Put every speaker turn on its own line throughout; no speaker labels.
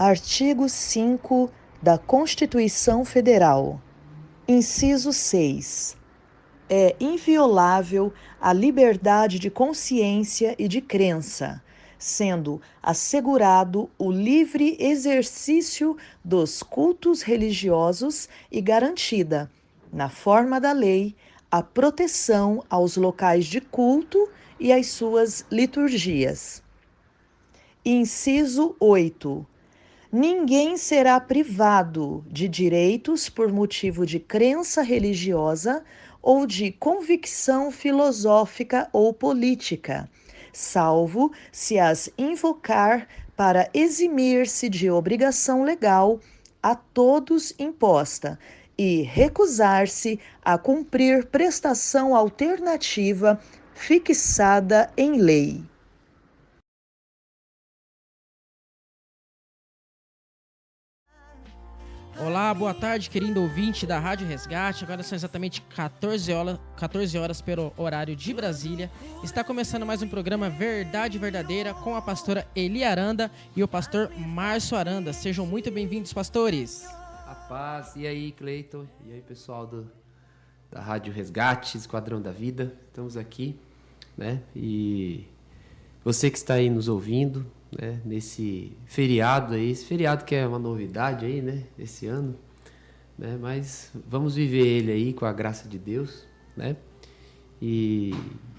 Artigo 5 da Constituição Federal. Inciso 6. É inviolável a liberdade de consciência e de crença, sendo assegurado o livre exercício dos cultos religiosos e garantida, na forma da lei, a proteção aos locais de culto e às suas liturgias. Inciso 8. Ninguém será privado de direitos por motivo de crença religiosa ou de convicção filosófica ou política, salvo se as invocar para eximir-se de obrigação legal a todos imposta e recusar-se a cumprir prestação alternativa fixada em lei.
Olá, boa tarde, querido ouvinte da Rádio Resgate. Agora são exatamente 14 horas pelo horário de Brasília. Está começando mais um programa Verdade Verdadeira com a pastora Eli Aranda e o pastor Márcio Aranda. Sejam muito bem-vindos, pastores.
A paz. E aí, Cleiton? E aí, pessoal da Rádio Resgate, Esquadrão da Vida. Estamos aqui, né? E você que está aí nos ouvindo, né, nesse feriado aí, esse feriado que é uma novidade aí, né, esse ano, né, mas vamos viver ele aí com a graça de Deus, né, e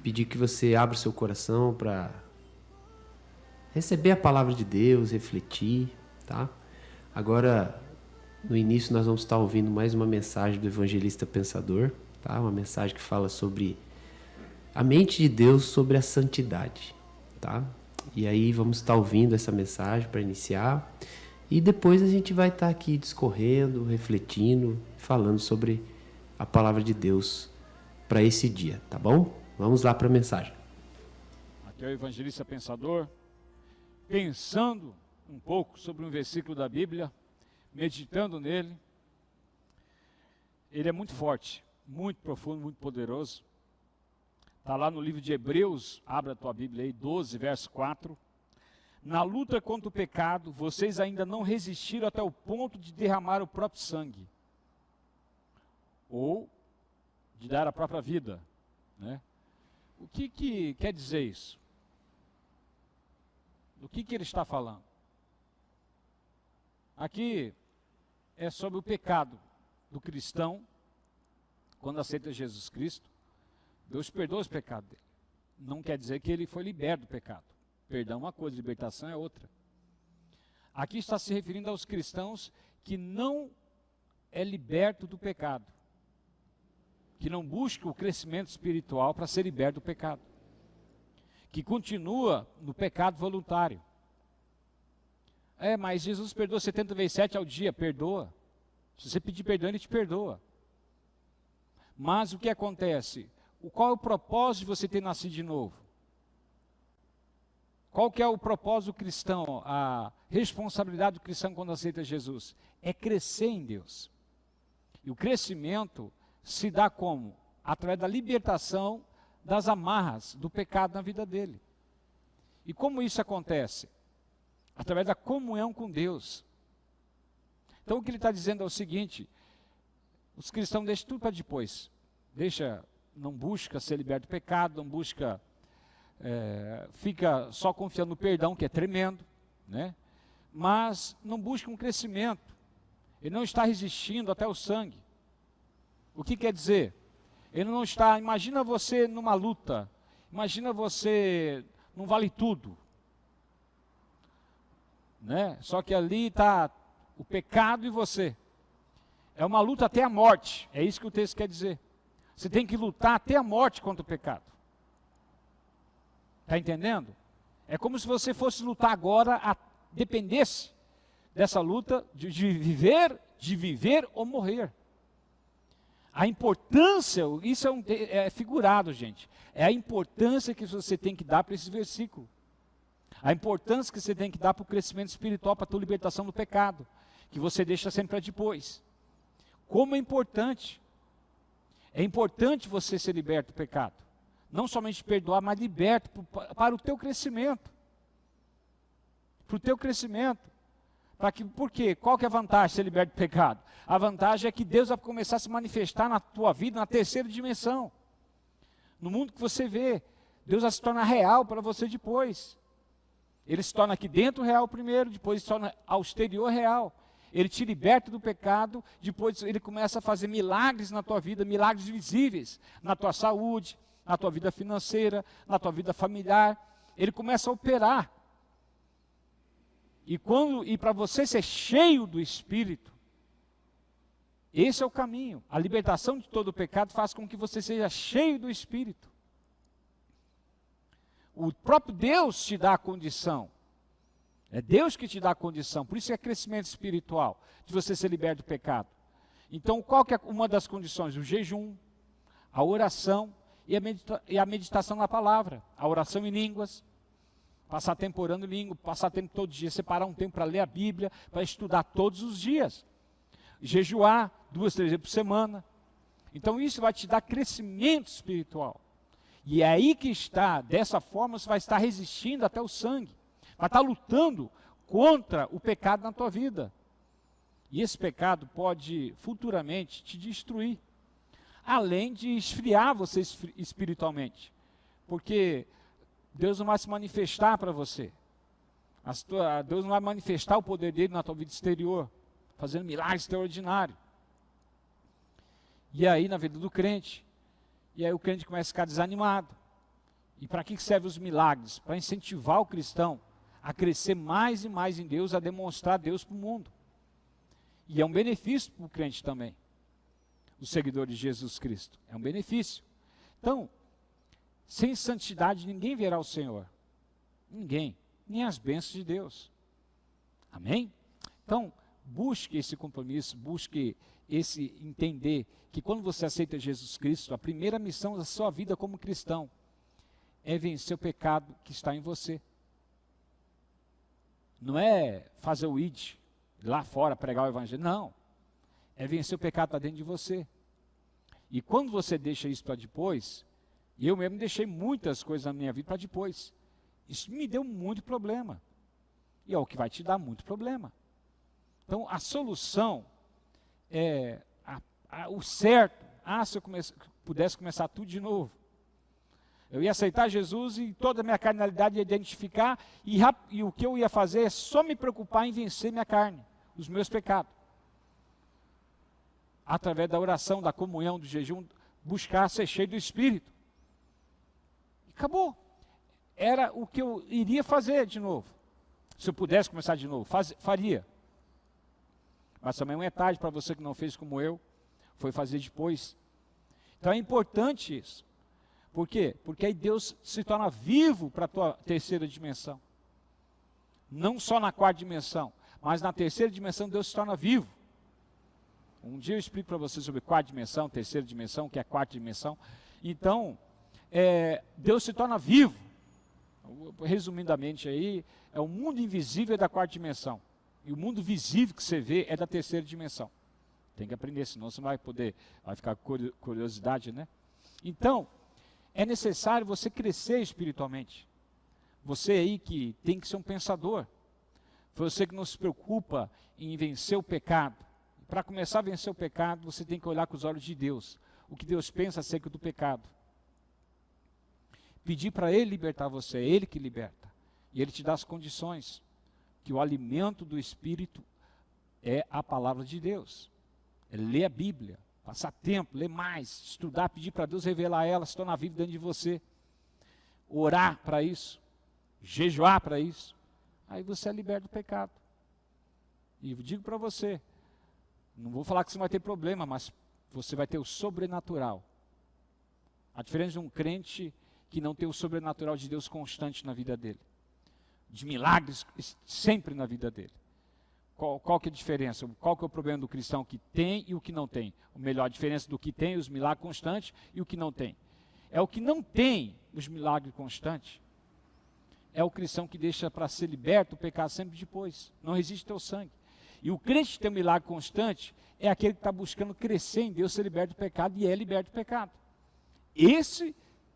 pedir que você abra o seu coração para receber a palavra de Deus, refletir, tá? Agora, no início nós vamos estar ouvindo mais uma mensagem do evangelista pensador, tá? Uma mensagem que fala sobre a mente de Deus sobre a santidade, tá? E aí vamos estar ouvindo essa mensagem para iniciar e depois a gente vai estar aqui discorrendo, refletindo, falando sobre a palavra de Deus para esse dia, tá bom? Vamos lá para a mensagem.
Aqui é o evangelista pensador, pensando um pouco sobre um versículo da Bíblia, meditando nele. Ele é muito forte, muito profundo, muito poderoso. Está lá no livro de Hebreus, abre a tua Bíblia aí, 12, verso 4. Na luta contra o pecado, vocês ainda não resistiram até o ponto de derramar o próprio sangue. Ou de dar a própria vida, né? O que quer dizer isso? Do que ele está falando? Aqui é sobre o pecado do cristão, quando aceita Jesus Cristo. Deus perdoa os pecados dele. Não quer dizer que ele foi liberto do pecado. Perdão é uma coisa, libertação é outra. Aqui está se referindo aos cristãos que não é liberto do pecado. Que não busca o crescimento espiritual para ser liberto do pecado. Que continua no pecado voluntário. Mas Jesus perdoa 70 vezes 7 ao dia, perdoa. Se você pedir perdão, ele te perdoa. Mas o que acontece? Qual é o propósito de você ter nascido de novo? Qual que é o propósito cristão, a responsabilidade do cristão quando aceita Jesus? É crescer em Deus. E o crescimento se dá como? Através da libertação das amarras do pecado na vida dele. E como isso acontece? Através da comunhão com Deus. Então o que ele está dizendo é o seguinte: os cristãos deixam tudo para depois. Não busca ser liberto do pecado, não busca, fica só confiando no perdão, que é tremendo, né? Mas não busca um crescimento. Ele não está resistindo até o sangue. O que quer dizer? Ele não está, imagina você numa luta, imagina você num vale tudo, né? Só que ali está o pecado e você. É uma luta até a morte, é isso que o texto quer dizer. Você tem que lutar até a morte contra o pecado. Está entendendo? É como se você fosse lutar agora, dependesse dessa luta de viver ou morrer. A importância, isso é figurado, gente. É a importância que você tem que dar para esse versículo. A importância que você tem que dar para o crescimento espiritual, para a tua libertação do pecado, que você deixa sempre para depois. Como é importante. É importante você ser liberto do pecado. Não somente perdoar, mas liberto para o teu crescimento. Para o teu crescimento. Por quê? Qual que é a vantagem de ser liberto do pecado? A vantagem é que Deus vai começar a se manifestar na tua vida na terceira dimensão. No mundo que você vê, Deus vai se tornar real para você depois. Ele se torna aqui dentro real primeiro, depois se torna ao exterior real. Ele te liberta do pecado, depois ele começa a fazer milagres na tua vida, milagres visíveis, na tua saúde, na tua vida financeira, na tua vida familiar. Ele começa a operar. E para você ser cheio do Espírito, esse é o caminho. A libertação de todo o pecado faz com que você seja cheio do Espírito. O próprio Deus te dá a condição. É Deus que te dá a condição. Por isso é crescimento espiritual, de você ser liberto do pecado. Então, qual que é uma das condições? O jejum, a oração e a meditação na palavra. A oração em línguas, passar tempo orando em língua, passar tempo todo dia, separar um tempo para ler a Bíblia, para estudar todos os dias. Jejuar 2, 3 vezes por semana. Então isso vai te dar crescimento espiritual. E é aí que está, dessa forma você vai estar resistindo até o sangue. Vai estar lutando contra o pecado na tua vida. E esse pecado pode futuramente te destruir. Além de esfriar você espiritualmente. Porque Deus não vai se manifestar para você. Deus não vai manifestar o poder dele na tua vida exterior, fazendo milagres extraordinários. E aí na vida do crente, e aí o crente começa a ficar desanimado. E para que servem os milagres? Para incentivar o cristão a crescer mais e mais em Deus, a demonstrar Deus para o mundo. E é um benefício para o crente também, o seguidor de Jesus Cristo. É um benefício. Então, sem santidade ninguém verá o Senhor. Ninguém. Nem as bênçãos de Deus. Amém? Então, busque esse compromisso, busque esse entender que quando você aceita Jesus Cristo, a primeira missão da sua vida como cristão é vencer o pecado que está em você. Não é fazer o id, lá fora pregar o evangelho, não. É vencer o pecado que está dentro de você. E quando você deixa isso para depois, eu mesmo deixei muitas coisas na minha vida para depois. Isso me deu muito problema. E é o que vai te dar muito problema. Então, a solução é o certo. Se eu pudesse começar tudo de novo. Eu ia aceitar Jesus e toda a minha carnalidade ia identificar. E o que eu ia fazer é só me preocupar em vencer minha carne, os meus pecados. Através da oração, da comunhão, do jejum, buscar ser cheio do Espírito. Acabou. Era o que eu iria fazer de novo. Se eu pudesse começar de novo, faria. Mas também não é tarde para você que não fez como eu, foi fazer depois. Então é importante isso. Por quê? Porque aí Deus se torna vivo para a tua terceira dimensão. Não só na quarta dimensão, mas na terceira dimensão Deus se torna vivo. Um dia eu explico para você sobre quarta dimensão, terceira dimensão, que é a quarta dimensão. Então, Deus se torna vivo. Resumidamente aí, é o mundo invisível da quarta dimensão. E o mundo visível que você vê é da terceira dimensão. Tem que aprender, senão você não vai poder, vai ficar com curiosidade, né? Então, é necessário você crescer espiritualmente. Você aí que tem que ser um pensador. Você que não se preocupa em vencer o pecado. Para começar a vencer o pecado, você tem que olhar com os olhos de Deus. O que Deus pensa acerca do pecado. Pedir para Ele libertar você, é Ele que liberta. E Ele te dá as condições. Que o alimento do Espírito é a palavra de Deus. É ler a Bíblia, passar tempo, ler mais, estudar, pedir para Deus revelar ela, se tornar vivo dentro de você. Orar para isso, jejuar para isso. Aí você é liberto do pecado. E eu digo para você, não vou falar que você não vai ter problema, mas você vai ter o sobrenatural. A diferença de um crente que não tem o sobrenatural de Deus constante na vida dele. De milagres sempre na vida dele. Qual que é a diferença? Qual que é o problema do cristão que tem e o que não tem? Ou melhor, a diferença do que tem os milagres constantes e o que não tem. É o que não tem os milagres constantes. É o cristão que deixa para ser liberto o pecado sempre depois. Não resiste ao sangue. E o crente que tem um milagre constante é aquele que está buscando crescer em Deus, ser liberto do pecado e é liberto do pecado. Esse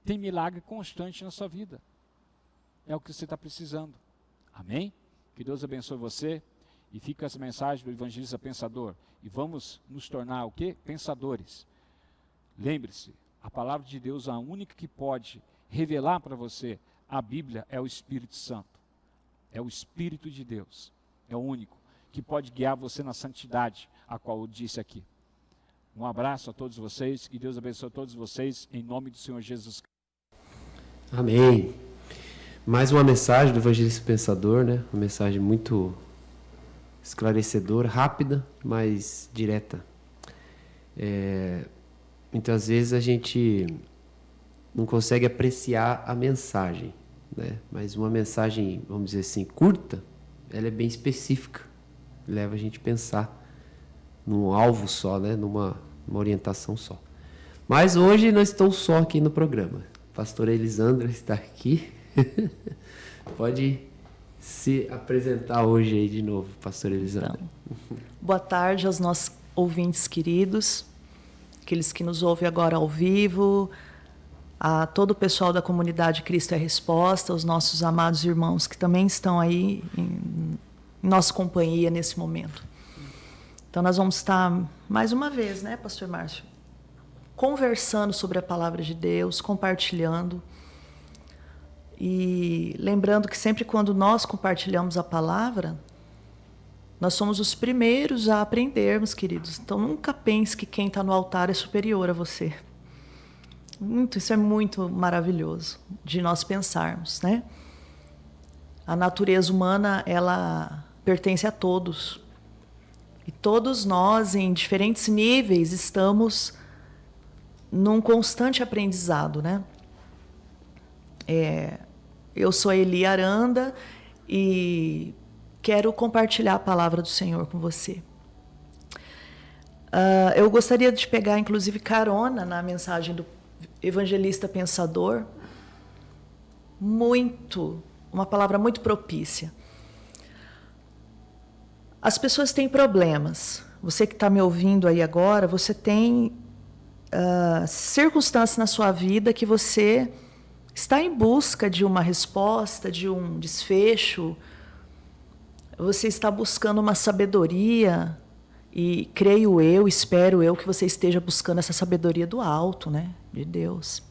tem milagre constante na sua vida. É o que você está precisando. Amém? Que Deus abençoe você. E fica essa mensagem do evangelista pensador. E vamos nos tornar o quê? Pensadores. Lembre-se, a palavra de Deus, a única que pode revelar para você a Bíblia é o Espírito Santo. É o Espírito de Deus. É o único que pode guiar você na santidade, a qual eu disse aqui. Um abraço a todos vocês, que Deus abençoe a todos vocês, em nome do Senhor Jesus Cristo.
Amém. Mais uma mensagem do evangelista pensador, né? Uma mensagem muito esclarecedora, rápida, mas direta. Muitas vezes a gente não consegue apreciar a mensagem, né? Mas uma mensagem, vamos dizer assim, curta, ela é bem específica, leva a gente a pensar num alvo só, né? Numa orientação só. Mas hoje nós estamos só aqui no programa. A pastora Elisandra está aqui. Pode se apresentar hoje aí de novo, pastora Elisandra.
Então, boa tarde aos nossos ouvintes queridos, aqueles que nos ouvem agora ao vivo, a todo o pessoal da comunidade Cristo é Resposta, os nossos amados irmãos que também estão aí em nossa companhia nesse momento. Então nós vamos estar mais uma vez, né, pastor Márcio, conversando sobre a palavra de Deus, compartilhando. E lembrando que sempre quando nós compartilhamos a palavra, nós somos os primeiros a aprendermos, queridos. Então nunca pense que quem está no altar é superior a você. Isso é muito maravilhoso de nós pensarmos, né? A natureza humana, ela pertence a todos. E todos nós, em diferentes níveis, estamos num constante aprendizado, né? Eu sou a Eli Aranda e quero compartilhar a palavra do Senhor com você. Eu gostaria de pegar, inclusive, carona na mensagem do evangelista pensador. Uma palavra muito propícia. As pessoas têm problemas. Você que está me ouvindo aí agora, você tem circunstâncias na sua vida que você está em busca de uma resposta, de um desfecho. Você está buscando uma sabedoria e creio eu, espero eu, que você esteja buscando essa sabedoria do alto, né? De Deus.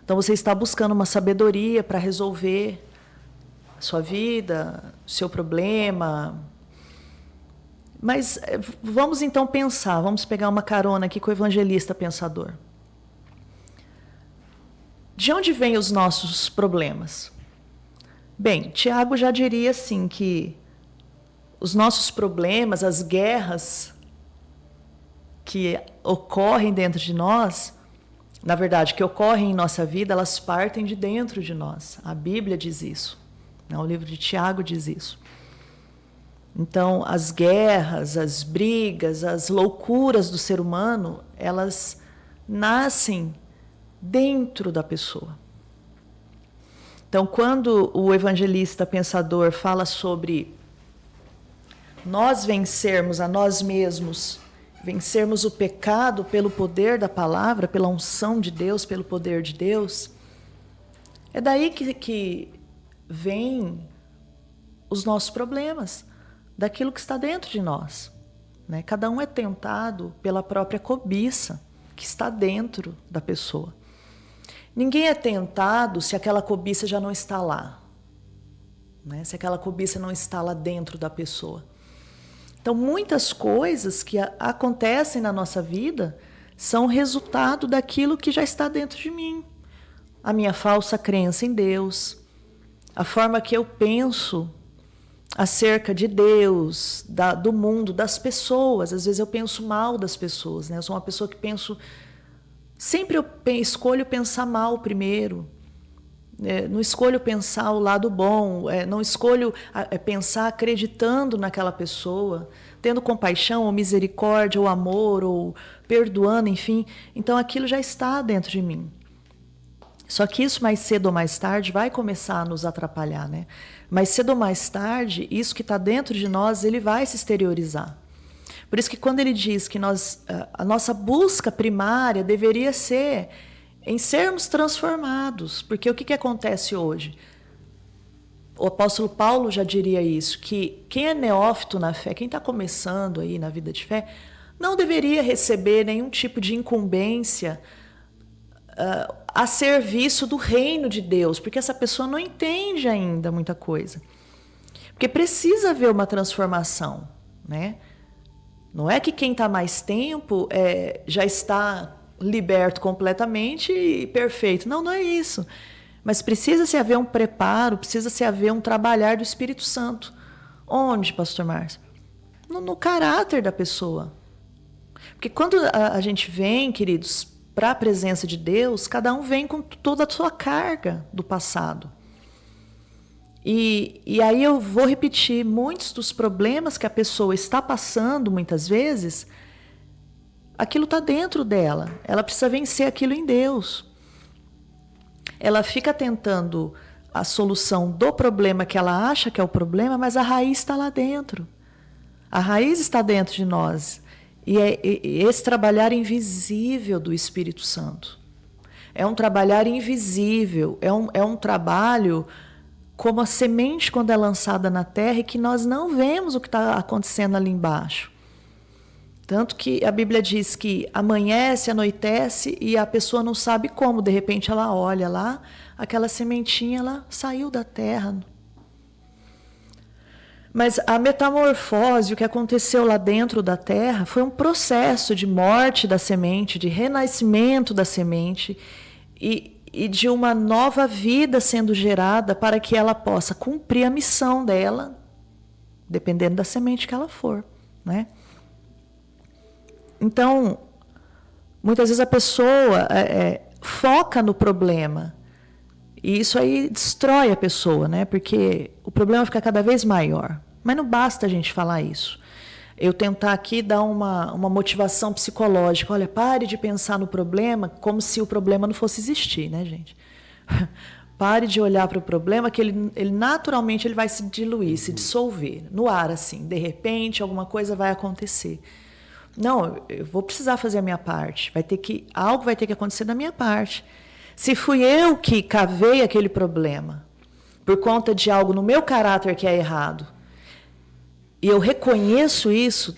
Então você está buscando uma sabedoria para resolver a sua vida, o seu problema. Mas vamos então pensar, vamos pegar uma carona aqui com o evangelista pensador. De onde vêm os nossos problemas? Bem, Tiago já diria assim que os nossos problemas, as guerras que ocorrem dentro de nós, na verdade, que ocorrem em nossa vida, elas partem de dentro de nós. A Bíblia diz isso. O livro de Tiago diz isso. Então, as guerras, as brigas, as loucuras do ser humano, elas nascem dentro da pessoa. Então, quando o evangelista pensador fala sobre nós vencermos a nós mesmos, vencermos o pecado pelo poder da palavra, pela unção de Deus, pelo poder de Deus, é daí que vem os nossos problemas, daquilo que está dentro de nós, né? Cada um é tentado pela própria cobiça que está dentro da pessoa. Ninguém é tentado se aquela cobiça já não está lá, né? Se aquela cobiça não está lá dentro da pessoa. Então, muitas coisas que acontecem na nossa vida são resultado daquilo que já está dentro de mim. A minha falsa crença em Deus, a forma que eu penso acerca de Deus, do mundo, das pessoas. Às vezes eu penso mal das pessoas, né? Eu sou uma pessoa que penso... Sempre eu escolho pensar mal primeiro. Não escolho pensar o lado bom, não escolho pensar acreditando naquela pessoa, tendo compaixão, ou misericórdia, ou amor, ou perdoando, enfim. Então aquilo já está dentro de mim. Só que isso mais cedo ou mais tarde vai começar a nos atrapalhar, né? Mais cedo ou mais tarde, isso que está dentro de nós, ele vai se exteriorizar. Por isso que quando ele diz que a nossa busca primária deveria ser em sermos transformados. Porque o que acontece hoje? O apóstolo Paulo já diria isso, que quem é neófito na fé, quem está começando aí na vida de fé, não deveria receber nenhum tipo de incumbência a serviço do reino de Deus, porque essa pessoa não entende ainda muita coisa. Porque precisa haver uma transformação, né? Não é que quem está mais tempo já está liberto completamente e perfeito. Não, não é isso. Mas precisa-se haver um preparo, precisa-se haver um trabalhar do Espírito Santo. Onde, pastor Márcio? No caráter da pessoa. Porque quando a gente vem, queridos, para a presença de Deus, cada um vem com toda a sua carga do passado. E aí eu vou repetir, muitos dos problemas que a pessoa está passando, muitas vezes, aquilo está dentro dela. Ela precisa vencer aquilo em Deus. Ela fica tentando a solução do problema que ela acha que é o problema, mas a raiz está lá dentro. A raiz está dentro de nós. E é esse trabalhar invisível do Espírito Santo. É um trabalhar invisível, é um trabalho como a semente quando é lançada na terra e que nós não vemos o que está acontecendo ali embaixo. Tanto que a Bíblia diz que amanhece, anoitece e a pessoa não sabe como. De repente ela olha lá, aquela sementinha ela saiu da terra. Mas a metamorfose, o que aconteceu lá dentro da terra, foi um processo de morte da semente, de renascimento da semente e de uma nova vida sendo gerada para que ela possa cumprir a missão dela, dependendo da semente que ela for, né? Então, muitas vezes a pessoa foca no problema e isso aí destrói a pessoa, né? Porque o problema fica cada vez maior. Mas não basta a gente falar isso. Eu tentar aqui dar uma motivação psicológica. Olha, pare de pensar no problema como se o problema não fosse existir, né, gente? Pare de olhar para o problema que ele naturalmente ele vai se diluir, se dissolver no ar, assim. De repente, alguma coisa vai acontecer. Não, eu vou precisar fazer a minha parte. Algo vai ter que acontecer da minha parte. Se fui eu que cavei aquele problema por conta de algo no meu caráter que é errado, e eu reconheço isso,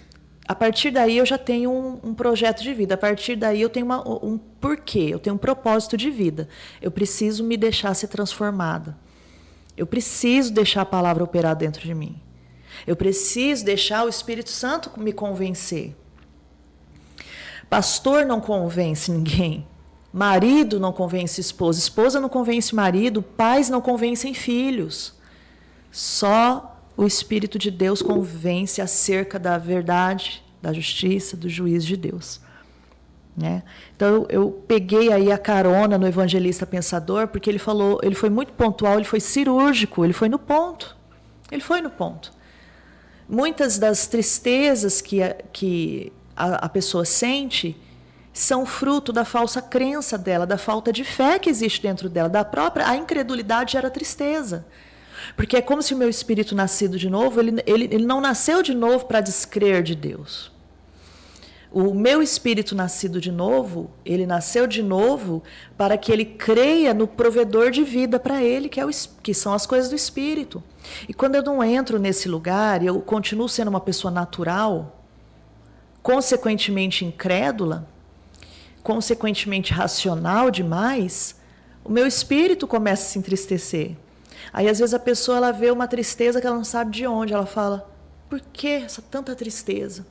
a partir daí eu já tenho um projeto de vida. A partir daí eu tenho um porquê, eu tenho um propósito de vida. Eu preciso me deixar ser transformada. Eu preciso deixar a palavra operar dentro de mim. Eu preciso deixar o Espírito Santo me convencer. Pastor não convence ninguém. Marido não convence esposa. Esposa não convence marido. Pais não convencem filhos. Só o Espírito de Deus convence acerca da verdade, da justiça, do juízo de Deus. Né? Então eu peguei aí a carona no evangelista pensador, porque ele foi muito pontual, ele foi cirúrgico, ele foi no ponto. Ele foi no ponto. Muitas das tristezas que a pessoa sente são fruto da falsa crença dela, da falta de fé que existe dentro dela, a incredulidade gera tristeza. Porque é como se o meu espírito nascido de novo, ele não nasceu de novo para descrer de Deus. O meu espírito nascido de novo, ele nasceu de novo para que ele creia no provedor de vida para ele, que são as coisas do espírito. E quando eu não entro nesse lugar, eu continuo sendo uma pessoa natural, consequentemente incrédula, consequentemente racional demais, o meu espírito começa a se entristecer. Aí, às vezes, a pessoa ela vê uma tristeza que ela não sabe de onde. Ela fala, por que essa tanta tristeza?